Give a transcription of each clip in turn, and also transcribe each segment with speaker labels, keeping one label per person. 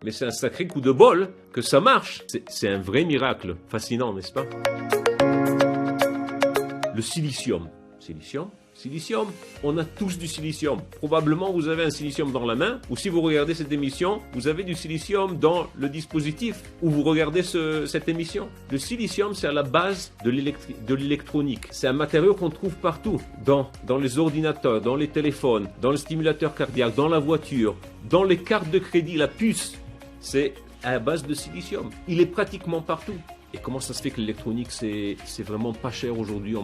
Speaker 1: mais c'est un sacré coup de bol que ça marche. C'est un vrai miracle. Fascinant, n'est-ce pas? Le silicium. Silicium, on a tous du silicium. Probablement vous avez un silicium dans la main, ou si vous regardez cette émission, vous avez du silicium dans le dispositif où vous regardez cette émission. Le silicium, c'est à la base de l'électronique. C'est un matériau qu'on trouve partout, dans les ordinateurs, dans les téléphones, dans le stimulateur cardiaque, dans la voiture, dans les cartes de crédit, la puce. C'est à base de silicium. Il est pratiquement partout. Et comment ça se fait que l'électronique, c'est vraiment pas cher aujourd'hui?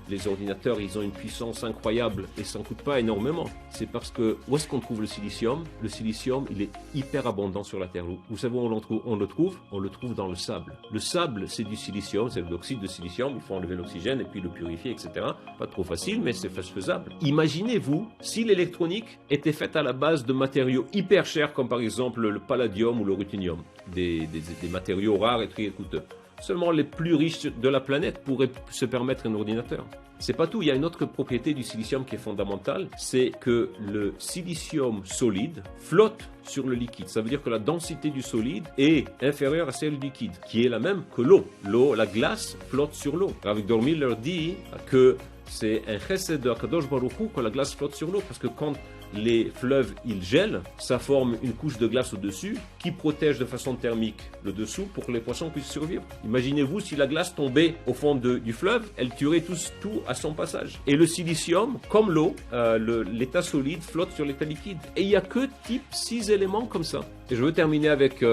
Speaker 1: Les ordinateurs, ils ont une puissance incroyable et ça ne coûte pas énormément. C'est parce que, où est-ce qu'on trouve le silicium? Le silicium, il est hyper abondant sur la Terre. Vous savez où on le trouve? On le trouve dans le sable. Le sable, c'est du silicium, c'est de l'oxyde de silicium. Il faut enlever l'oxygène et puis le purifier, etc. Pas trop facile, mais c'est faisable. Imaginez-vous si l'électronique était faite à la base de matériaux hyper chers, comme par exemple le palladium ou le ruthénium. Des matériaux rares et très coûteux. Seulement les plus riches de la planète pourraient se permettre un ordinateur. C'est pas tout, il y a une autre propriété du silicium qui est fondamentale, c'est que le silicium solide flotte sur le liquide. Ça veut dire que la densité du solide est inférieure à celle du liquide, qui est la même que l'eau. La glace flotte sur l'eau. Rav Dormi leur dit que c'est un chesed de Akadosh Baruch Hu que la glace flotte sur l'eau, parce que quand les fleuves, ils gèlent, ça forme une couche de glace au-dessus qui protège de façon thermique le dessous pour que les poissons puissent survivre. Imaginez-vous si la glace tombait au fond du fleuve, elle tuerait tout à son passage. Et le silicium, comme l'eau, l'état solide flotte sur l'état liquide. Et il n'y a que type 6 éléments comme ça. Et je veux terminer avec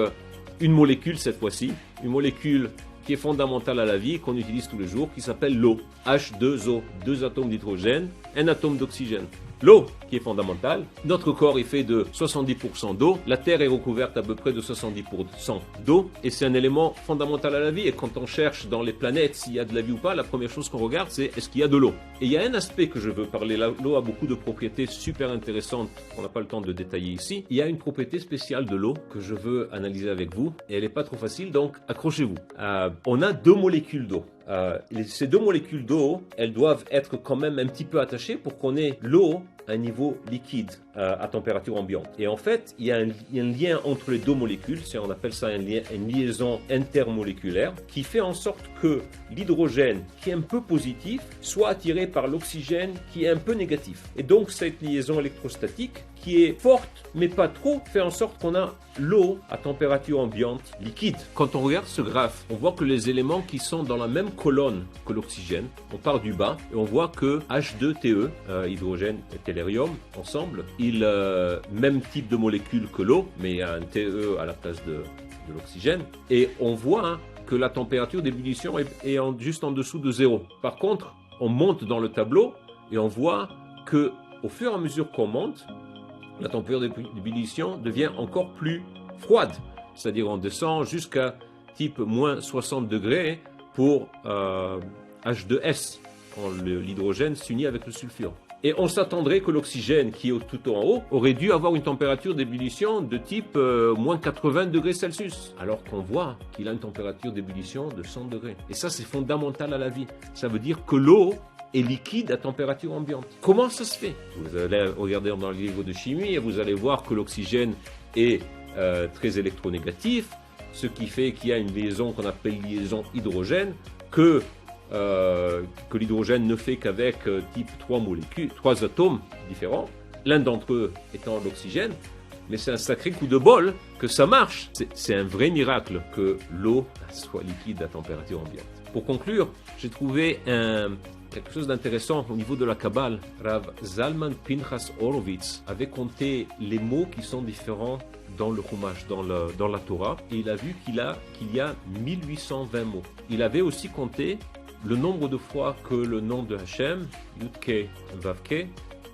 Speaker 1: une molécule cette fois-ci, une molécule qui est fondamentale à la vie, qu'on utilise tous les jours, qui s'appelle l'eau. H2O, 2 atomes d'hydrogène, 1 atome d'oxygène. L'eau, qui est fondamentale. Notre corps est fait de 70% d'eau. La Terre est recouverte à peu près de 70% d'eau. Et c'est un élément fondamental à la vie. Et quand on cherche dans les planètes s'il y a de la vie ou pas, la première chose qu'on regarde, c'est est-ce qu'il y a de l'eau. Et il y a un aspect que je veux parler. L'eau a beaucoup de propriétés super intéressantes qu'on n'a pas le temps de détailler ici. Il y a une propriété spéciale de l'eau que je veux analyser avec vous. Et elle n'est pas trop facile, donc accrochez-vous. On a 2 molécules d'eau. Ces 2 molécules d'eau, elles doivent être quand même un petit peu attachées pour qu'on ait l'eau à un niveau liquide à température ambiante. Et en fait, il y a un lien entre les 2 molécules, on appelle ça une liaison intermoléculaire, qui fait en sorte que l'hydrogène, qui est un peu positif, soit attiré par l'oxygène, qui est un peu négatif. Et donc, cette liaison électrostatique, qui est forte, mais pas trop, fait en sorte qu'on a l'eau à température ambiante liquide. Quand on regarde ce graphe, on voit que les éléments qui sont dans la même colonne que l'oxygène, on part du bas et on voit que H2TE, hydrogène et tellurium, ensemble, même type de molécule que l'eau, mais il y a un TE à la place de l'oxygène. Et on voit que la température d'ébullition est juste en dessous de 0. Par contre, on monte dans le tableau et on voit que au fur et à mesure qu'on monte, la température d'ébullition devient encore plus froide. C'est-à-dire on descend jusqu'à type moins 60 degrés pour H2S, quand l'hydrogène s'unit avec le sulfure. Et on s'attendrait que l'oxygène, qui est tout en haut, aurait dû avoir une température d'ébullition de type moins 80 degrés Celsius, alors qu'on voit qu'il a une température d'ébullition de 100 degrés. Et ça, c'est fondamental à la vie. Ça veut dire que l'eau est liquide à température ambiante. Comment ça se fait? Vous allez regarder dans le livre de chimie et vous allez voir que l'oxygène est très électronégatif, ce qui fait qu'il y a une liaison qu'on appelle liaison hydrogène, que l'hydrogène ne fait qu'avec type 3 atomes différents, l'un d'entre eux étant l'oxygène, mais c'est un sacré coup de bol que ça marche. C'est un vrai miracle que l'eau soit liquide à température ambiante. Pour conclure, j'ai trouvé quelque chose d'intéressant au niveau de la Kabbale. Rav Zalman Pinchas Horowitz avait compté les mots qui sont différents dans le Chumash, dans la Torah, et il a vu qu'il y a 1820 mots. Il avait aussi compté le nombre de fois que le nom de Hachem, Yudke Vavke,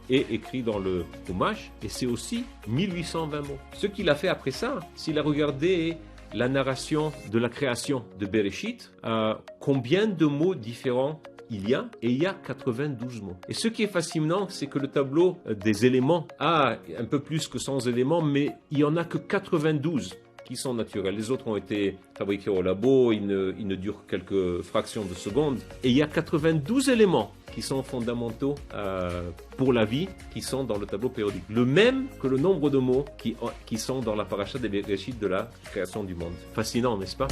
Speaker 1: est écrit dans le Chumash, et c'est aussi 1820 mots. Ce qu'il a fait après ça, s'il a regardé la narration de la création de Bereshit, combien de mots différents il y a, et il y a 92 mots. Et ce qui est fascinant, c'est que le tableau des éléments a un peu plus que 100 éléments, mais il n'y en a que 92 qui sont naturels. Les autres ont été fabriqués au labo, ils ne durent quelques fractions de secondes. Et il y a 92 éléments qui sont fondamentaux pour la vie, qui sont dans le tableau périodique. Le même que le nombre de mots qui sont dans la paracha des Bereshit de la création du monde. Fascinant, n'est-ce pas?